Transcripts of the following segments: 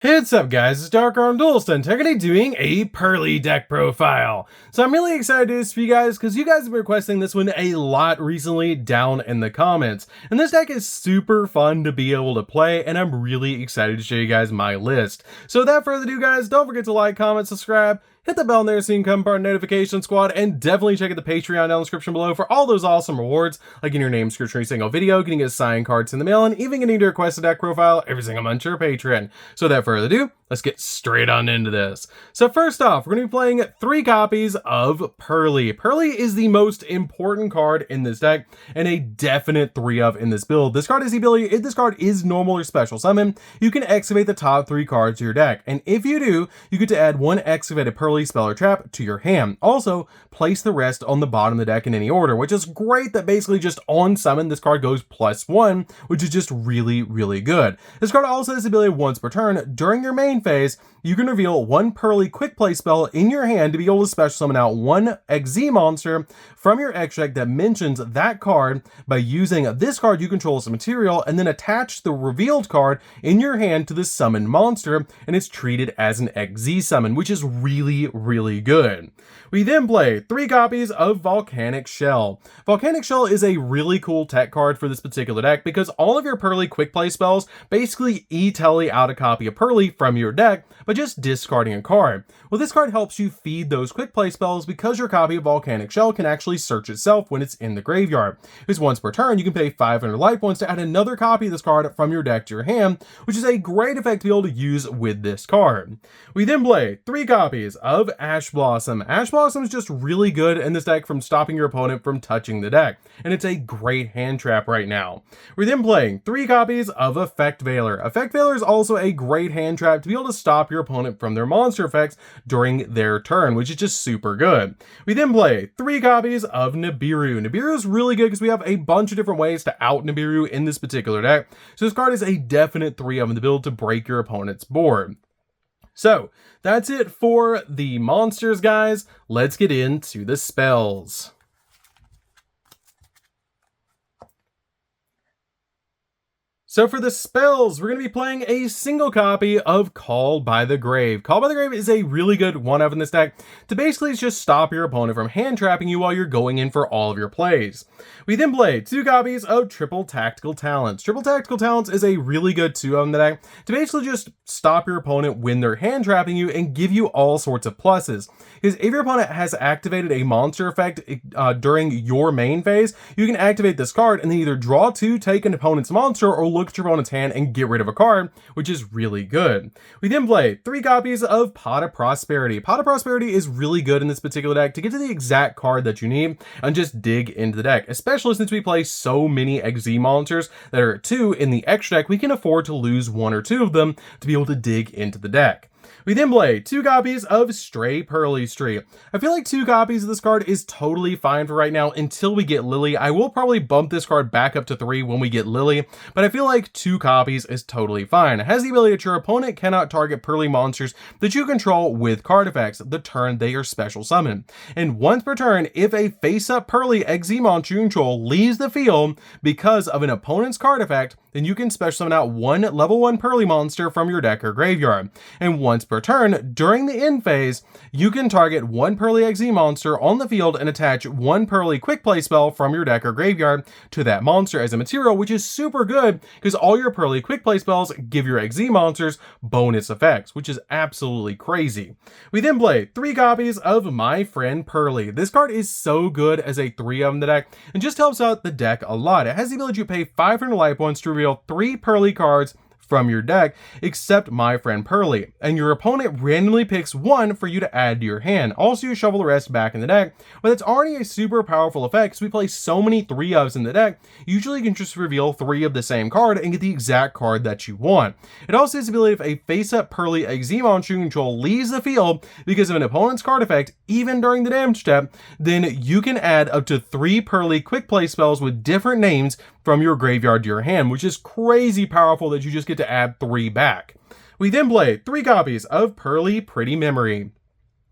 Hey, what's up guys, it's DarkArmedDuelist and today doing a Purrely deck profile. So I'm really excited to do this for you guys because you guys have been requesting this one a lot recently down in the comments. And this deck is super fun to be able to play and I'm really excited to show you guys my list. So without further ado guys, don't forget to like, comment, subscribe, hit the bell in there so you can become part of the notification squad, and definitely check out the Patreon down in the description below for all those awesome rewards, like in your name description every single video, getting a signed cards in the mail, and even getting to request a deck profile every single month to your Patreon. So without further ado, let's get straight on into this. So first off, we're going to be playing 3 copies of Purrely. Purrely is the most important card in this deck, and a definite 3 of in this build. This card has the ability, if this card is normal or special summon, you can excavate the top 3 cards to your deck, and if you do, you get to add 1 excavated Purrely spell or trap to your hand. Also, place the rest on the bottom of the deck in any order, which is great that basically just on summon, this card goes +1, which is just really, really good. This card also has the ability once per turn, during your main phase, you can reveal 1 Purrely quick play spell in your hand to be able to special summon out 1 XZ monster from your extract that mentions that card by using this card you control as a material, and then attach the revealed card in your hand to the summoned monster, and it's treated as an XZ summon, which is really, really good. We then play 3 copies of Volcanic Shell. Volcanic Shell is a really cool tech card for this particular deck because all of your Purrely quick play spells basically e-tele out a copy of Purrely from your deck by just discarding a card. Well, this card helps you feed those quick play spells because your copy of Volcanic Shell can actually search itself when it's in the graveyard. Because once per turn, you can pay 500 life points to add another copy of this card from your deck to your hand, which is a great effect to be able to use with this card. We then play 3 copies of Ash Blossom. Ash Blossom is just really good in this deck from stopping your opponent from touching the deck, and it's a great hand trap right now. We're then playing 3 copies of Effect Veiler. Effect Veiler is also a great hand trap to be able to stop your opponent from their monster effects during their turn, which is just super good. We then play 3 copies of Nibiru. Nibiru is really good because we have a bunch of different ways to out Nibiru in this particular deck, so this card is a definite 3 of in the build to break your opponent's board. So that's it for the monsters, guys. Let's get into the spells. So for the spells, we're going to be playing a single copy of Call by the Grave. Call by the Grave is a really good one-of in this deck to basically just stop your opponent from hand-trapping you while you're going in for all of your plays. We then play 2 copies of Triple Tactical Talents. Triple Tactical Talents is a really good 2-of in the deck to basically just stop your opponent when they're hand-trapping you and give you all sorts of pluses. Because if your opponent has activated a monster effect during your main phase, you can activate this card and then either draw 2, take an opponent's monster, or look at your opponent's hand and get rid of a card, which is really good. We then play 3 copies of Pot of Prosperity. Pot of Prosperity is really good in this particular deck to get to the exact card that you need and just dig into the deck, especially since we play so many XZ monsters that are 2 in the extra deck. We can afford to lose 1 or 2 of them to be able to dig into the deck. We then play 2 copies of Stray Purrely Street. I feel like 2 copies of this card is totally fine for right now until we get Lily. I will probably bump this card back up to 3 when we get Lily, but I feel like 2 copies is totally fine. It has the ability that your opponent cannot target Purrely monsters that you control with card effects the turn they are special summoned. And once per turn, if a face-up Purrely XZ monster you control leaves the field because of an opponent's card effect, then you can special summon out 1 level 1 Purrely monster from your deck or graveyard. And once per turn, during the end phase, you can target 1 Purrely XZ monster on the field and attach 1 Purrely quick play spell from your deck or graveyard to that monster as a material, which is super good because all your Purrely quick play spells give your XZ monsters bonus effects, which is absolutely crazy. We then play 3 copies of My Friend Purrely. This card is so good as a 3-of in the deck and just helps out the deck a lot. It has the ability to pay 500 life points to reveal 3 Purrely cards from your deck, except My Friend Purrely, and your opponent randomly picks 1 for you to add to your hand. Also, you shovel the rest back in the deck, but it's already a super powerful effect because we play so many 3-ofs in the deck. Usually you can just reveal 3 of the same card and get the exact card that you want. It also has the ability if a face-up Purrely XZ monster you control leaves the field because of an opponent's card effect, even during the damage step, then you can add up to 3 Purrely quick play spells with different names from your graveyard to your hand, which is crazy powerful that you just get to add 3 back. We then play 3 copies of Purrely Pretty Memory.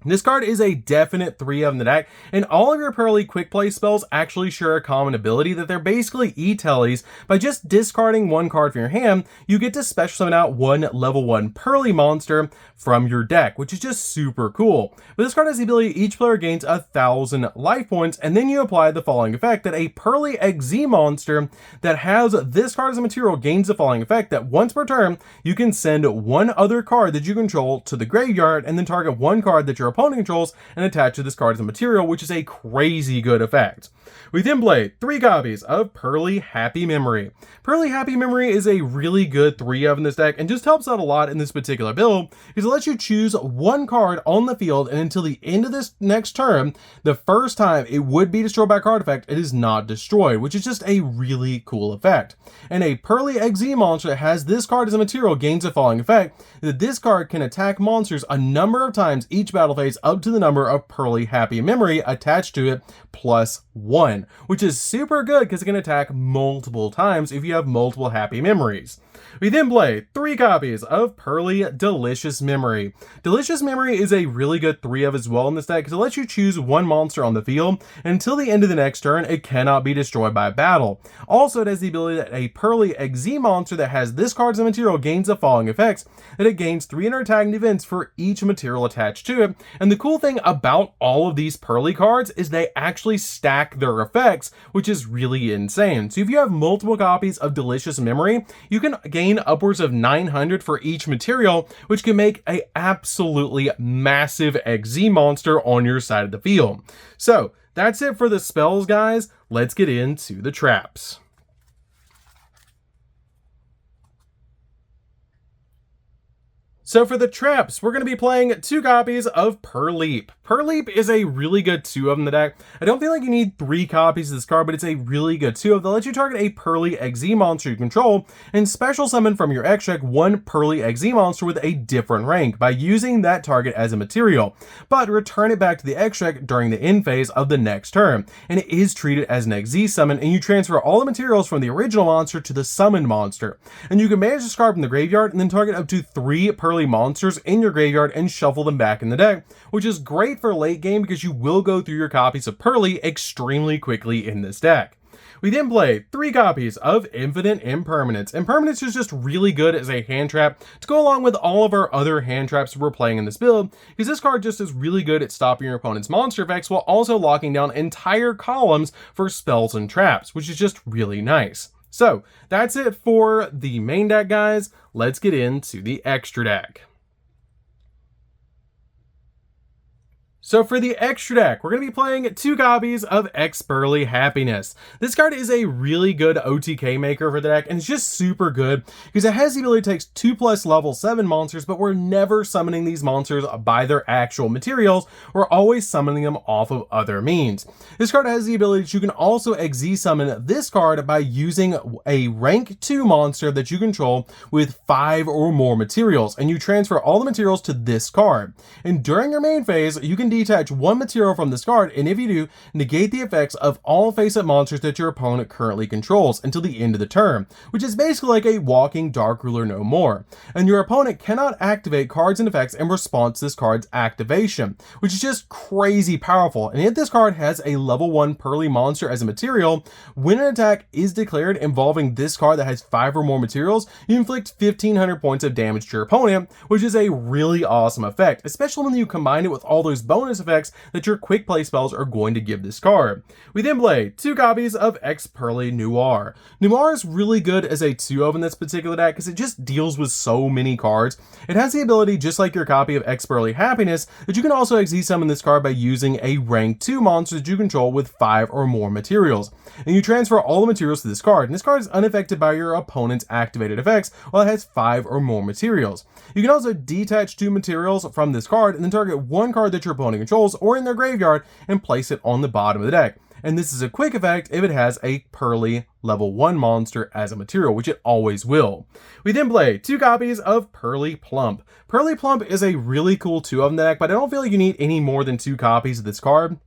This card is a definite 3 of in the deck, and all of your Purrely quick play spells actually share a common ability that they're basically E-Tellies. By just discarding one card from your hand, you get to special summon out one level 1 Purrely monster from your deck, which is just super cool. But this card has the ability each player gains 1,000 life points, and then you apply the following effect that a Purrely XZ monster that has this card as a material gains the following effect that once per turn, you can send one other card that you control to the graveyard and then target one card that your opponent controls and attach to this card as a material, which is a crazy good effect. We then play 3 copies of Purrely Happy Memory. Purrely Happy Memory is a really good 3 of in this deck and just helps out a lot in this particular build because it lets you choose one card on the field, and until the end of this next turn, the first time it would be destroyed by a card effect, it is not destroyed, which is just a really cool effect. And a Purrely XZ monster that has this card as a material gains the following effect that this card can attack monsters a number of times each battle phase up to the number of Purrely Happy Memory attached to it +1, which is super good because it can attack multiple times if you have multiple happy memories. We then play 3 copies of Purrely Delicious Memory. Delicious Memory is a really good 3 of as well in this deck because it lets you choose one monster on the field, and until the end of the next turn, it cannot be destroyed by battle. Also, it has the ability that a Purrely XZ monster that has this card as a material gains the following effects, that it gains 300 attack and defense for each material attached to it. And the cool thing about all of these Purrely cards is they actually stack their effects, which is really insane. So if you have multiple copies of Delicious Memory, you can gain upwards of 900 for each material, which can make a absolutely massive XZ monster on your side of the field. So that's it for the spells, guys. Let's get into the traps. So for the traps, we're going to be playing 2 copies of Purrleap. Purrleap is a really good 2 of in the deck. I don't feel like you need 3 copies of this card, but it's a really good 2 of that lets you target a Purrely XZ monster you control and special summon from your X deck one Purrely XZ monster with a different rank by using that target as a material, but return it back to the X deck during the end phase of the next turn. And it is treated as an XZ summon, and you transfer all the materials from the original monster to the summoned monster. And you can manage this card from the graveyard and then target up to 3 Purrely monsters in your graveyard and shuffle them back in the deck, which is great for late game because you will go through your copies of Purrely extremely quickly in this deck. We then play 3 copies of Infinite Impermanence. Impermanence is just really good as a hand trap to go along with all of our other hand traps we're playing in this build, because this card just is really good at stopping your opponent's monster effects while also locking down entire columns for spells and traps, which is just really nice. So that's it for the main deck, guys. Let's get into the extra deck. So for the extra deck, we're going to be playing 2 copies of Purrely Happiness. This card is a really good OTK maker for the deck, and it's just super good because it has the ability to take 2+ level 7 monsters, but we're never summoning these monsters by their actual materials. We're always summoning them off of other means. This card has the ability that you can also XZ summon this card by using a rank 2 monster that you control with 5 or more materials, and you transfer all the materials to this card. And during your main phase, you can detach one material from this card, and if you do, negate the effects of all face-up monsters that your opponent currently controls until the end of the turn, which is basically like a walking Dark Ruler no more. And your opponent cannot activate cards and effects in response to this card's activation, which is just crazy powerful. And if this card has a level 1 Purrely monster as a material, when an attack is declared involving this card that has 5 or more materials, you inflict 1,500 points of damage to your opponent, which is a really awesome effect, especially when you combine it with all those bonus effects that your quick play spells are going to give this card. We then play 2 copies of Purrely Noir. Noir is really good as a 2 of in this particular deck because it just deals with so many cards. It has the ability, just like your copy of Purrely Happiness, that you can also XZ summon this card by using a rank 2 monster that you control with 5 or more materials. And you transfer all the materials to this card, and this card is unaffected by your opponent's activated effects while it has 5 or more materials. You can also detach 2 materials from this card and then target one card that your opponent controls or in their graveyard and place it on the bottom of the deck. And this is a quick effect if it has a Purrely level 1 monster as a material, which it always will. We then play 2 copies of Purrely Plump. Purrely Plump is a really cool 2 of in the deck, but I don't feel like you need any more than 2 copies of this card.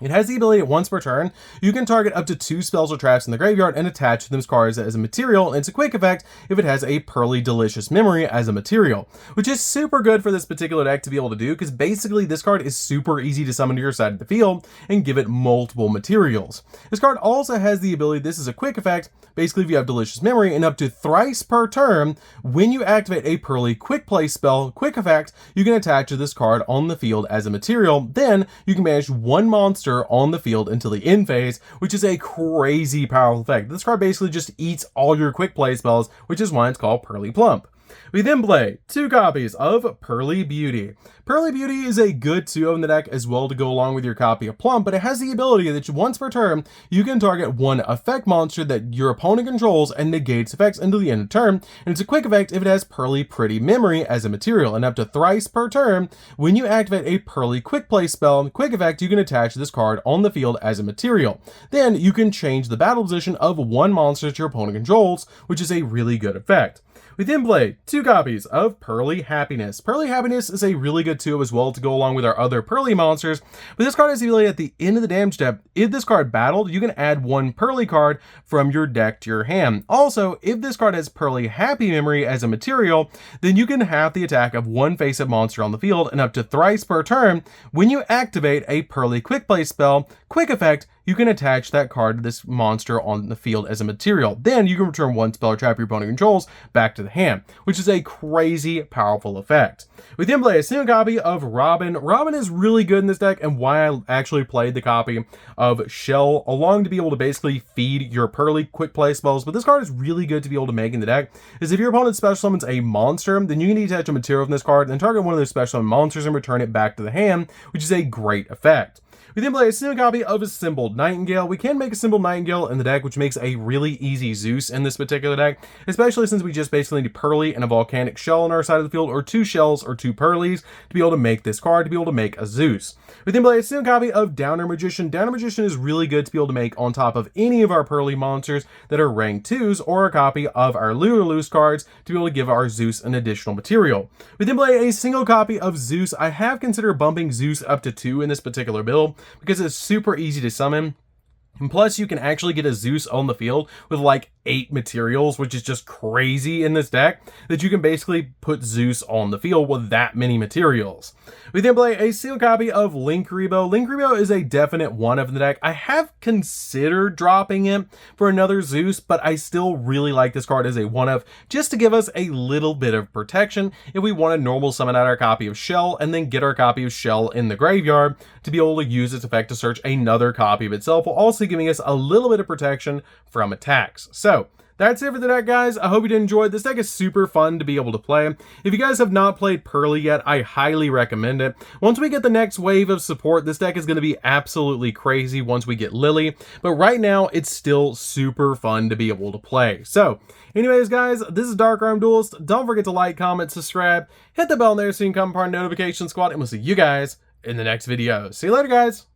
It has the ability once per turn, you can target up to 2 spells or traps in the graveyard and attach those cards as a material, and it's a quick effect if it has a Purrely Delicious Memory as a material, which is super good for this particular deck to be able to do, because basically this card is super easy to summon to your side of the field and give it multiple materials. This card also has the ability, this is a quick effect, basically if you have Delicious Memory, and up to thrice per turn, when you activate a Purrely Quick Play spell, quick effect, you can attach to this card on the field as a material, then you can banish one monster on the field until the end phase, which is a crazy powerful effect. This card basically just eats all your quick play spells, which is why it's called Purrely Plump. We then play 2 copies of Purrely Beauty. Purrely Beauty is a good 2-0 in the deck as well to go along with your copy of Plump, but it has the ability that once per turn, you can target one effect monster that your opponent controls and negates effects until the end of turn, and it's a quick effect if it has Purrely Pretty Memory as a material, and up to thrice per turn, when you activate a Purrely Quick Play spell, quick effect, you can attach this card on the field as a material. Then you can change the battle position of one monster that your opponent controls, which is a really good effect. We then play 2 copies of Purrely Happiness. Purrely Happiness is a really good 2 as well to go along with our other Purrely monsters, but this card has the ability at the end of the damage step, if this card battled, you can add one Purrely card from your deck to your hand. Also, if this card has Purrely Happy Memory as a material, then you can have the attack of one face-up monster on the field, and up to thrice per turn, when you activate a Purrely Quick Play spell, quick effect, you can attach that card to this monster on the field as a material. Then you can return one spell or trap your opponent controls back to the hand, which is a crazy powerful effect. We then play a single copy of Robin. Robin is really good in this deck, and why I actually played the copy of Shell along to be able to basically feed your Purrely quick play spells, but this card is really good to be able to make in the deck, is if your opponent special summons a monster, then you can attach a material from this card and target one of those special summon monsters and return it back to the hand, which is a great effect. We then play a single copy of Assembled Nightingale. We can make Assembled Nightingale in the deck, which makes a really easy Zeus in this particular deck, especially since we just basically need Purrely and a Volcanic Shell on our side of the field, or 2 shells or 2 Purrelys to be able to make this card, to be able to make a Zeus. We then play a single copy of Downer Magician. Downer Magician is really good to be able to make on top of any of our Purrely monsters that are rank 2s, or a copy of our Loose cards to be able to give our Zeus an additional material. We then play a single copy of Zeus. I have considered bumping Zeus up to 2 in this particular build, because it's super easy to summon. And plus, you can actually get a Zeus on the field with like 8 materials, which is just crazy in this deck, that you can basically put Zeus on the field with that many materials. We then play a single copy of Linkuriboh. Linkuriboh is a definite 1-of in the deck. I have considered dropping it for another Zeus, but I still really like this card as a 1-of, just to give us a little bit of protection if we want to normal summon out our copy of Shell and then get our copy of Shell in the graveyard to be able to use its effect to search another copy of itself, while also giving us a little bit of protection from attacks. So that's it for the deck, guys. I hope you did enjoy. This deck is super fun to be able to play. If you guys have not played Purrely yet, I highly recommend it. Once we get the next wave of support, this deck is going to be absolutely crazy once we get Lily, but right now it's still super fun to be able to play. So anyways, guys, this is DarkArmedDuelist. Don't forget to like, comment, subscribe, hit the bell there so you can come part of the notification squad, and we'll see you guys in the next video. See you later, guys.